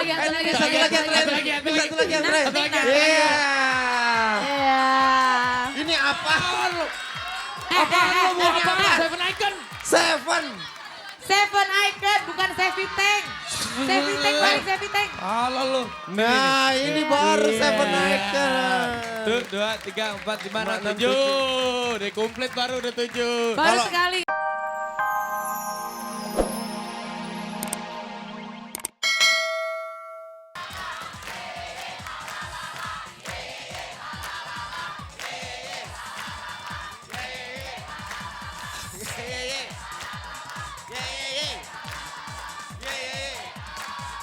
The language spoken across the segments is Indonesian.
yang terakhir. Iya. Ini apa? Seven Icon. Seven Icon, bukan Seven Tank. Seven Tank balik Seven Tank. Halo lu. Nah ini baru Seven Icon. 1, 2, 3, 4, 5, 6, 7. Udah komplit baru udah 7. Baru sekali.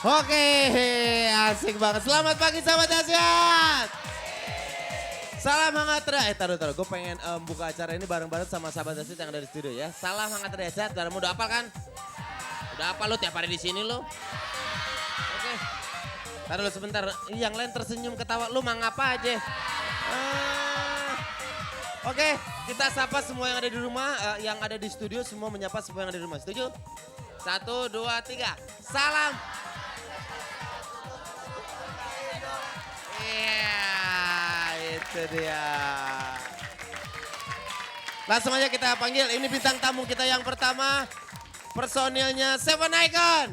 Oke, asik banget. Selamat pagi sahabat dahsyat. Salam hangat dahsyat. Taruh. Gue pengen buka acara ini bareng-bareng sama sahabat dahsyat yang ada di studio ya. Salam hangat dahsyat. Darahmu udah hafal kan? Udah hafal lu tiap hari di sini lu. Oke. Taruh lu sebentar. Yang lain tersenyum ketawa. Lu mang apa aja? Oke, kita sapa semua yang ada di rumah, yang ada di studio, semua menyapa semua yang ada di rumah. Setuju? 1, 2, 3. Salam. Iya, itu dia. Langsung aja kita panggil, ini bintang tamu kita yang pertama, personilnya Seven Icon.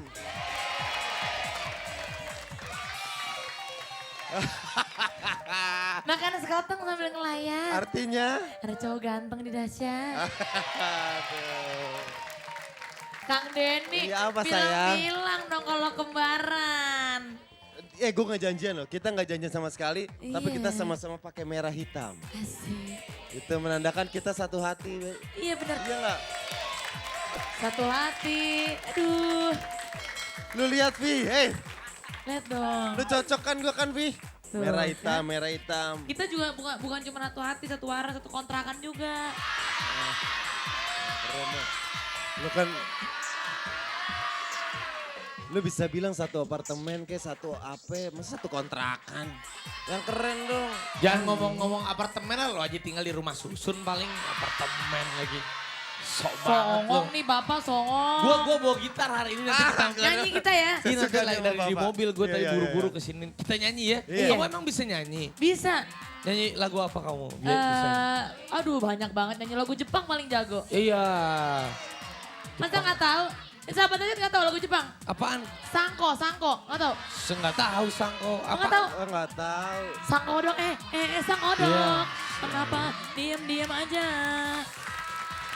Makan sekoteng sambil ngelayar. Artinya? Ada cowok ganteng di dahsyat. Aduh. Kang Denny, Iya, apa, sayang? bilang dong kalau kembaran. Gue gak janjian loh, kita gak janjian sama sekali, tapi Iya. kita sama-sama pakai merah hitam. Asik. Itu menandakan kita satu hati. Iya benar. Iya gak? Satu hati. Aduh. Lu lihat Vi, Lihat dong. lu cocok kan gue kan Vi? Tuh, Merah kan? hitam, merah hitam. Kita juga bukan cuma satu hati, satu waras, satu kontrakan juga. Keren ya. Lu kan, lu bisa bilang satu apartemen kayak satu AP, masa satu kontrakan. Yang keren dong. Jangan ngomong-ngomong apartemen lah, lo aja tinggal di rumah susun paling apartemen lagi. Sok banget lo. Songong nih Bapak, songong. Gua bawa gitar hari ini nanti kita Nyanyi kita ya? Ini nanti Sesuka lagi sama dari di Bapak. mobil gue Iya, tadi iya, buru-buru iya. kesini. Kita nyanyi ya? Iya. Kamu emang bisa nyanyi? Bisa. Nyanyi lagu apa kamu? Biar bisa. Aduh banyak banget nyanyi lagu Jepang paling jago. Iya. Masa nggak tahu? Sahabat aja nggak tahu lagu Jepang? Apaan? Sangko, nggak tahu? Nggak tahu Sangko. Apa? Nggak tahu? Oh gak tahu. Sang odok, sang odok. Iya. Kenapa diam aja?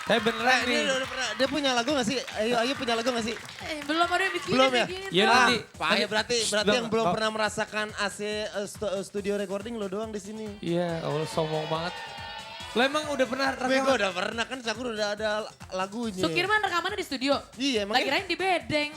Saya beneran nih. Dia punya lagu gak sih? Ayo punya lagu gak sih? Belum ada yang bikin. Belum ya? Iya, nanti. Payah berarti yang belum Oh. pernah merasakan AC studio recording lo doang di sini. Iya, Allah sombong banget. Lo emang udah pernah Gue rekaman? udah pernah kan, aku udah ada lagunya. Sukirman rekamannya di studio. Iya, Lagi makanya. kirain di bedeng.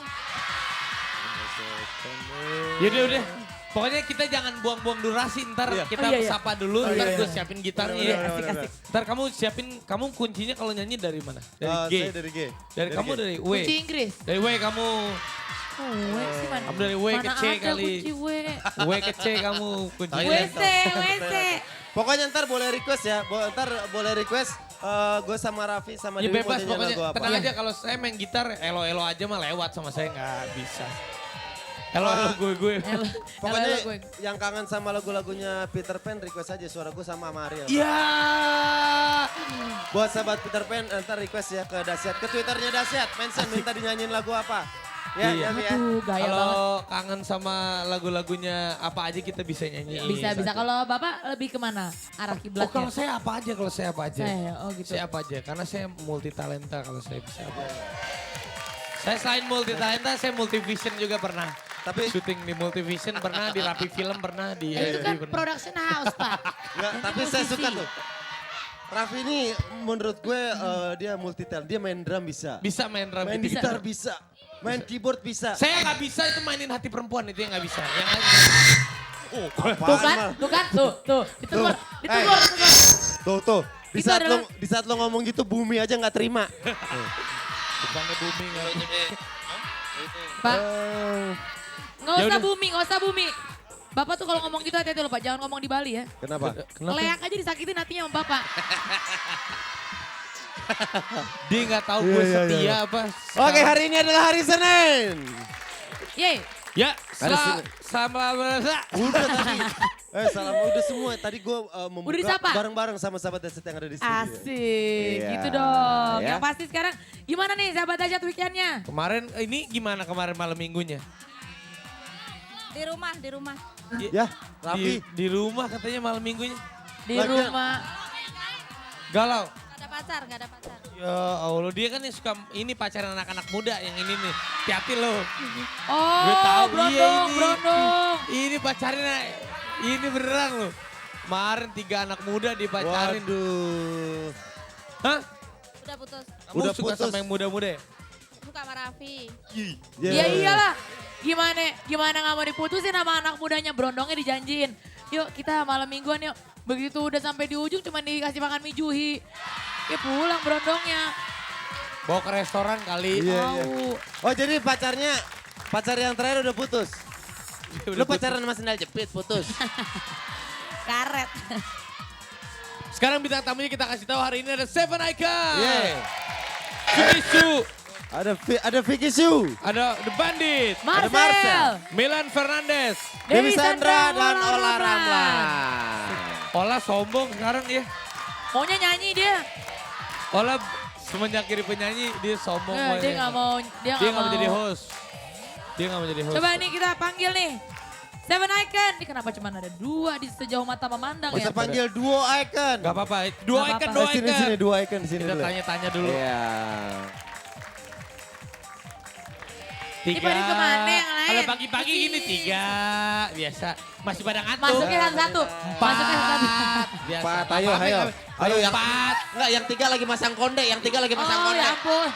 Yaudah, udah. Pokoknya kita jangan buang-buang durasi, ntar Iya. kita Oh, iya, iya. sapa dulu, Oh, ntar iya, gue iya. siapin gitarnya Iya, ya. iya, Asik-asik. Ntar kamu siapin, kamu kuncinya kalau nyanyi dari mana? Dari G. Saya dari G. Dari kamu G. dari W. Kunci Inggris. Dari W kamu. W sih mana? Kamu dari W ke Mana C ada kali. kunci W. W ke C kamu kuncinya. WC, WC. Pokoknya ntar boleh request ya, ntar boleh request gue sama Raffi sama Ya Dewi mau bebas nyanyi pokoknya, lagu apa. tenang aja kalau saya main gitar elo-elo aja mah lewat sama saya nggak bisa. Elo-elo gue. Pokoknya Gue. yang kangen sama lagu-lagunya Peter Pan request aja suara gue sama Ariel. Iya. Buat sahabat Peter Pan ntar request ya ke Dahsyat, ke Twitternya Dahsyat, mention minta dinyanyiin lagu apa. Ya, Iya. ya. Aduh gaya banget. Kalau kangen sama lagu-lagunya apa aja kita bisa nyanyi. Bisa. Kalau Bapak lebih kemana arah Oh kiblatnya? kalau saya apa aja, Oh gitu. Saya apa aja, karena saya multi talenta kalau saya bisa apa. Saya selain multi talenta, saya multi vision juga pernah. Tapi Syuting di Multivision pernah, di Rapi Film pernah, di Itu kan LG pernah. production house Pak. enggak, tapi saya suka tuh. Raffi ini menurut gue dia multi talent, dia main drum bisa. Bisa main drum Main gitu. gitar bisa. Main keyboard bisa. Saya nggak bisa itu mainin hati perempuan, itu yang nggak bisa. Yang lain. Tuh kan, tuh. Ditegur. Tuh. Di Itu saat adalah- lo di saat lo ngomong gitu bumi aja nggak terima. Bukannya booming nggak. Pak, Eh, nggak Ya usah udah. booming, nggak usah booming. Bapak tuh kalau ngomong gitu hati-hati loh Pak, jangan ngomong di Bali ya. Kenapa? Leak aja disakitin hatinya sama Bapak. Dia nggak tahu Iya, gue iya, setia iya. apa. Oke, hari ini adalah hari Senin. Yeay, Ya, Sama Udah tadi. Salam udah semua. Tadi gue Udah membuka disapa? bareng-bareng sama sahabat Dasyat yang ada di studio. Asik, Iya, gitu dong. ya. Yang pasti sekarang gimana nih sahabat Dasyat weekendnya? Kemarin ini gimana kemarin malam minggunya? Di rumah, di rumah. Ya, Raffi. Di rumah katanya malam minggunya. Di Lagi- rumah. Galau. Gak ada pacar, gak ada pacar. Ya Allah, dia kan yang suka ini pacaran anak-anak muda yang ini nih. Hati-hati loh. Oh, Gue tahu, Brondong, iya ini. Brondong. Ini pacarnya, ini beneran loh. Kemarin 3 anak muda dipacarin. Waduh. Hah? Udah putus. Kamu Udah suka putus. sama yang muda-muda ya? Suka sama Raffi. Ya. Ya iyalah. Gimana nggak mau diputusin sama anak mudanya, Brondongnya dijanjiin. Yuk kita malam mingguan yuk. Begitu udah sampai di ujung cuma dikasih makan mie juhi. Ya pulang Brondongnya. Bawa ke restoran kali. Iya, Mau. iya. Oh jadi pacar yang terakhir udah putus? Udah Lu pacaran sama sendal jepit putus? Karet. Sekarang bintang tamunya kita kasih tahu hari ini ada Seven Icon. Yeah. Sumisu, Ada Vicky Su, ada The Bandit, Marcel. Marcel. Milan Fernandez. Dewi Sandra dan Ola Ramlan. Ola sombong sekarang ya. Maunya nyanyi dia. Ola semenjak kiri penyanyi dia sombong. Dia pokoknya. nggak mau. Dia nggak mau jadi host. Dia nggak mau jadi host. Coba nih kita panggil nih. Seven Icon. Ini kenapa cuma ada 2 di sejauh mata memandang Bisa ya? panggil duo icon. Gak apa-apa. Dua Nggak icon, apa-apa. dua Sini icon. sini dua icon di sini Kita dulu. tanya-tanya dulu. Iya. Ini pada kemana yang lain? Kalau pagi-pagi gini 3. Biasa. Masih pada ngantuk. Masuknya satu-satu. Masuknya satu-satu. Biasa. Empat, Nggak ayo, apa-apa, ayo. nggak- Ayo, yang- 4. Enggak, yang 3 lagi masang konde, yang 3 lagi masang Oh konde. ya ampun.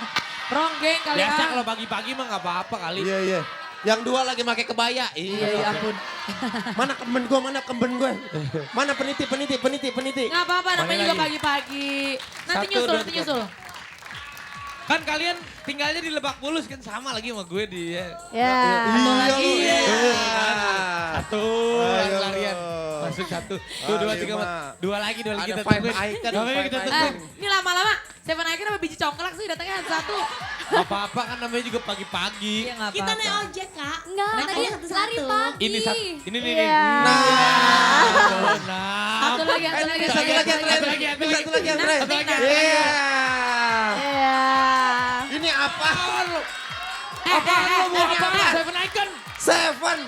Ronggeng kali Biasa ya. kalau pagi-pagi mah gak apa-apa kali. Iya, iya. Yang 2 lagi pakai kebaya. Iya ya ampun. Mana kemben gue? Mana peniti. Nggak apa-apa namanya Mana juga lagi? pagi-pagi. Nanti Satu, nyusul, dua, nanti tiga. nyusul. Kan kalian tinggalnya di Lebak Bulus kan sama lagi sama gue di Ya. Satu lagi. Iya. satu Ayo. larian. Masuk 1, 2, 3, 4. 2 lagi Ada kita five tungguin. icon, Namanya five kita icon. tungguin. Ini lama-lama Seven Icon apa biji congklak sih datangnya satu. Apa-apa kan namanya juga pagi-pagi. Iya nggak Kita apa-apa. naik ojek, Kak. Enggak, Naik tadi ojek lari satu-satu. pagi. Ini ini nih. Iya. Satu lagi, satu lagi, Satu lagi yang terakhir. Satu lagi yang terakhir. Satu lagi yang terakhir. Satu lagi. Iya. Iya. Ini apa? Apa lu mau eh, apa? eh. Seven Icon. Seven.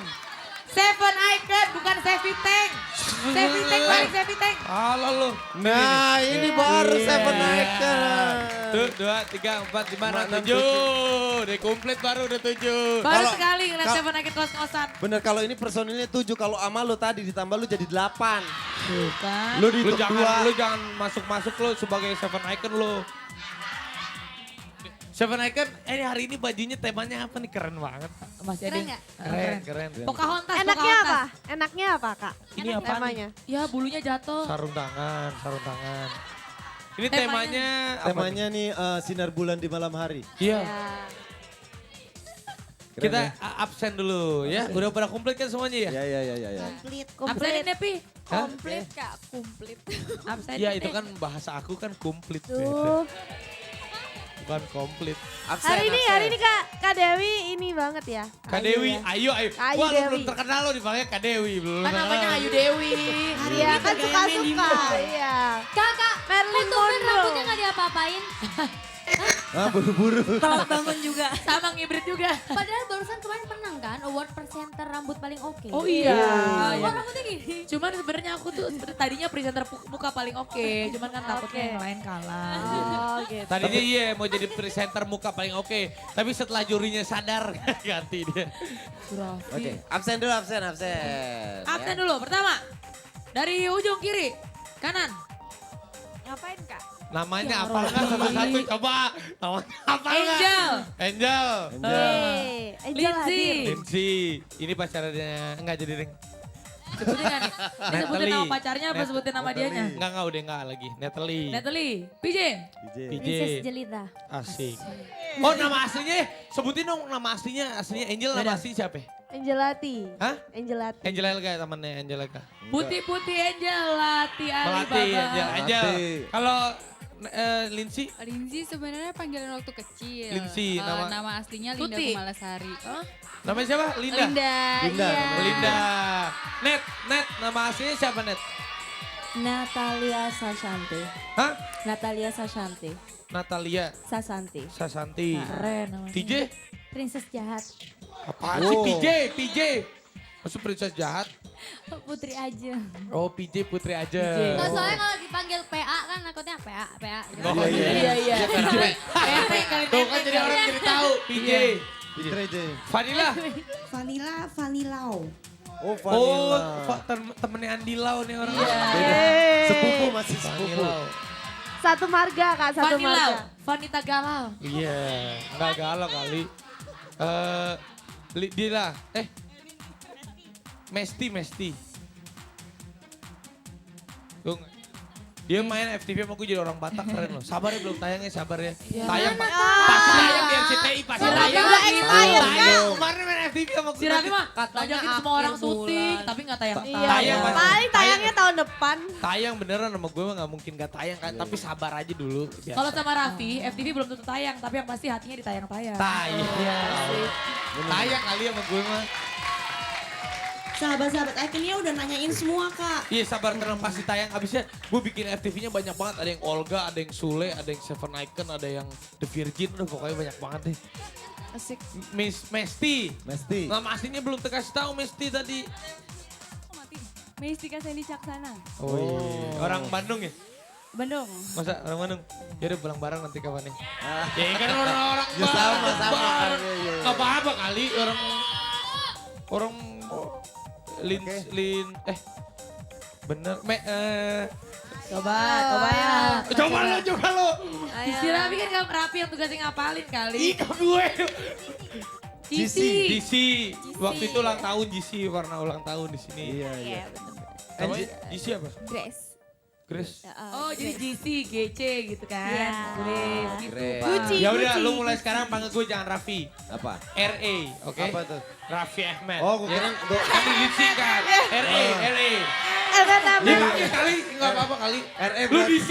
Seven Icon bukan Sevi Tank. Sevi Tank balik Sevi Tank. Halo lu. Nah, ini baru Iya. Seven Icon. 1, 2, 3, 4, 5, 6, 6, 7. Udah komplit baru udah 7. Baru Kalau- sekali ngeliat kalau- Seven Icon kos-kosan. Bener, kalau ini personilnya 7, kalau sama lu tadi ditambah lu jadi 8. Bukan. Lu Lu dihitung jangan 2. lu jangan masuk-masuk lu sebagai Seven Icon lu. Seven Icon, hari ini bajunya temanya apa nih? Keren banget. Masih ada Keren yang- nggak? Keren, keren. Pocahontas, Enaknya Pocahontas. apa? Enaknya apa, Kak? Ini apa Temanya. Ya bulunya jatuh. Sarung tangan, sarung tangan. Ini Temanya- temanya apa Temanya nih sinar bulan di malam hari. nih? Iya. Ya. Keren Kita ya? absen dulu ya. Udah pada komplit kan semuanya ya? Ya. Komplit. Absenin deh, Pi. Hah? Komplit Kak, komplit. Absenin Iya itu deh. kan bahasa aku kan komplit. Tuh. Bukan komplit. Absen, Hari ini Kak Dewi ini banget ya. Kak Dewi, ayo. Ayu Wah lu Dewi. belum terkenal lo dipanggil Kak Dewi. Belum Kan namanya terkenal. Ayu Dewi. Iya kan suka-suka. Iya. Kakak, Marilyn kok tumben Monroe. rambutnya gak diapa-apain? Ah, buru-buru. Telat bangun juga. Sama ngibrit juga. Padahal barusan kemarin menang kan award presenter rambut paling oke. Oh iya. Kok Iya. rambutnya gini? Cuman sebenarnya aku tuh tadinya presenter muka paling oke. Cuman kan takutnya Oke. yang lain kalah. Oh gitu. Tadinya iya mau jadi presenter muka paling oke. Tapi setelah jurinya sadar ganti dia. Surafi. Oke, absen dulu, absen. Absen dulu. Pertama. Dari ujung kiri. Kanan. Ngapain Kak? Namanya Ya, apa nggak Robi. satu-satu coba. Namanya apa nggak? Angel. Angel. Hey, Angel Lindsay. hadir. Lindsay. Ini pacarnya enggak jadi ring. Sebutin gak nih? Ini sebutin Natalie. nama pacarnya apa sebutin nama dianya? Enggak udah enggak lagi. Natalie. Natalie. PJ. PJ. Princess Jelita. Asik. Oh nama aslinya, sebutin dong nama aslinya. Aslinya Angel nama Beda. aslinya siapa? Angelati. Hah? Angelati. Angel Elga temannya Angel Elga. Putih-putih Angel. Lati Melati Angel. Alibaba. Angel. Melati. Kalau Lindsay? Lindsay sebenarnya panggilan waktu kecil. Lindsay, nama aslinya Linda Tuti. Kumalasari. Namanya siapa? Linda? Linda. Linda. Iya. Linda. Net, nama aslinya siapa Net? Natalia Sashanti. Hah? Natalia Sashanti. Natalia Sasanti. Sasanti. Keren namanya. TJ? Princess jahat. Apaan sih PJ? Maksud princess jahat? Putri aja. Oh PJ Putri aja. PJ. Soalnya kalau dipanggil PA kan takutnya PA. Gitu. Oh iya. Iya. Tuh kan jadi orang jadi tahu PJ. Fitri aja. Vanilla. Vanilau. Oh, Oh, Vanilla. temennya Andi Lau nih orang. Beda. Sepupu masih sepupu. Vanilla. Satu marga kak, satu Vanilla, marga. Vanita Galau. Iya, enggak galau kali. Dila, Mesti. Tuh, dia main FTV sama gue jadi orang Batak keren loh. Sabar ya belum tayangnya, sabar ya. Tayang pasti tayang di RCTI pasti Raffi tayang. nggak expired, Tayang. Kemarin main FTV sama gue. Si Raffi mah katanya ngajakin semua akhir orang syuting, bulan. tapi nggak tayang. Iya, Tayang, Mas. paling tayangnya tahun depan. Tayang beneran sama gue mah gak mungkin gak tayang kan. Tapi sabar aja dulu. Biasa. Kalau sama Raffi, FTV belum tentu tayang, tapi yang pasti hatinya ditayang-tayang. Tayang. Tayang kali sama gue mah. Sahabat-sahabat Icon-nya udah nanyain semua kak. Iya sabar tenang pasti tayang. Abisnya gue bikin FTV-nya banyak banget. Ada yang Olga, ada yang Sule, ada yang Seven Icon, ada yang The Virgin. Udah pokoknya banyak banget deh. Asik. Mesti. Mesti. Nama aslinya belum terkasih tahu Mesti tadi. Mistika Sandy Caksana. Oh iya. Orang Bandung ya? Bandung. Masa orang Bandung? Yaudah pulang bareng nanti kapan nih? Ah. Ya kan orang-orang Ya, sama, bareng. iya, iya. Gak apa-apa kali orang bener Coba ya. coba lo. Si Raffi kan Raffi yang tugasnya ngapalin kali. Ika gue. Cici. GC. Waktu itu ulang tahun GC, warna ulang tahun di sini. Iya, iya. Namanya GC apa? Grace. Grace. Oh jadi GC, GC gitu kan. Iya. Grace gitu Grace. Pak. Gucci. Ya udah, lu mulai sekarang panggil gue jangan Raffi. Apa? RA, oke? Apa tuh? Raffi Ahmad. Oh, gue kira Kan disingkat. RA. Elga Dipanggil kali, enggak apa-apa kali. RA Lu berarti. DC.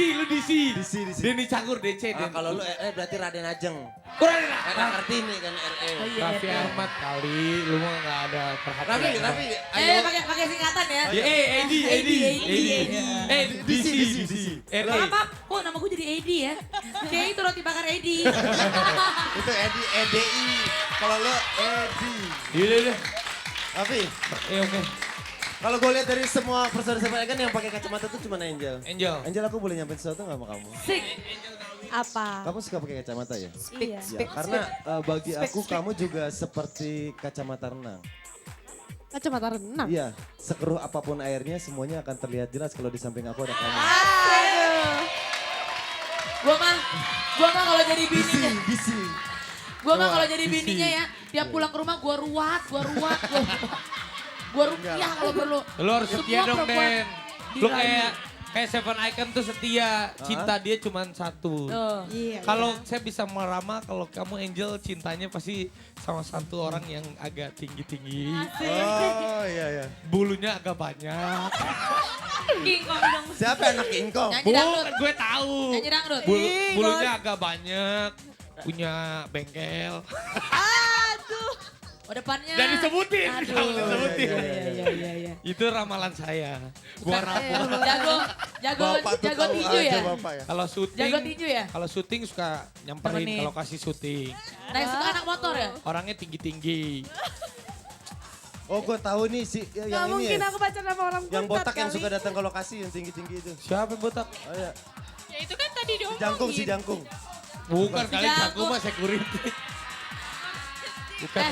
DC. Denny Cagur, DC. Ah, kalau lu berarti Raden Ajeng. kurang Karena Kartini kan RA. Raffi Ahmad kali, lu mah enggak ada perhatian. Raffi, ayo. Pakai singkatan ya. Ya, AD. DC. Lo RA. apa? Kok nama gue jadi Edi ya? Kayak itu roti bakar Edi. Itu EDI. Kalau lu Edi. Yaudah. Raffi, Oke. kalau gue lihat dari semua personil kan yang pakai kacamata tuh cuma Angel. Angel. Angel, aku boleh nyampein sesuatu gak sama kamu? Sik. Apa? Kamu suka pakai kacamata ya? Iya. Ya, karena bagi aku kamu juga seperti kacamata renang. Kacamata renang. Iya, sekeruh apapun airnya semuanya akan terlihat jelas kalau di samping aku ada kamu. Gua mah kalau jadi bininya. Bisi. Gua mah kalau jadi bininya ya, tiap pulang ke rumah gua ruat. Gua rupiah kalau perlu. Lu harus setia Semua dong, perempuan Den. Lu dirayu. kayak Seven Icon tuh setia. Cinta dia cuma satu. Tuh. Iya. Kalau saya bisa meramal, kalau kamu Angel cintanya pasti sama satu orang yang agak tinggi-tinggi. Oh iya. Bulunya agak banyak. King Kong dong. Siapa anak King Kong? Nyanyi dangdut. Gue tahu. Nyanyi dangdut. Bulunya agak banyak. Punya bengkel. Oh depannya. Dan disebutin. Aduh. Jangan disebutin. Iya. Itu ramalan saya. Gua ramal. Jago Bapak tuh tahu tinju aja ya? Bapak ya. Kalau syuting, Jago tinju ya? kalau syuting suka nyamperin Temenin. kalau kasih syuting. Nah yang suka anak motor ya? Orangnya tinggi-tinggi. Oh gue tahu nih si Gak yang ini mungkin ya. aku pacaran sama orang Yang botak yang kali. suka datang ke lokasi yang tinggi-tinggi itu. Siapa yang botak? Oh iya. Ya itu kan tadi Si Jangkung. Bukan kali Jago. jago mah security. Bukan.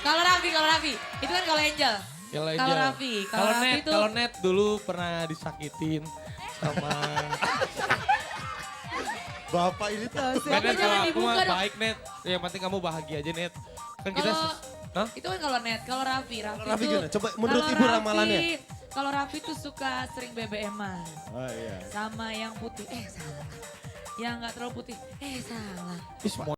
Kalau Raffi. Itu kan kalau Angel. Kalau Kalau Angel. Raffi. Kalau Raffi net, itu. kalau net dulu pernah disakitin sama. Bapak ini tuh. Kan net jangan kalau aku dibuka mah dong. baik net. Yang penting kamu bahagia aja net. Kan kita. Kalau- Hah? Itu kan kalau net. Kalau Raffi Raffi tuh. gimana? Coba menurut kalau ibu Raffi- ramalannya. Kalau Raffi tuh suka sering BBM-an. Oh iya. Sama yang putih. Salah. Yang nggak terlalu putih. Salah. Ih, semua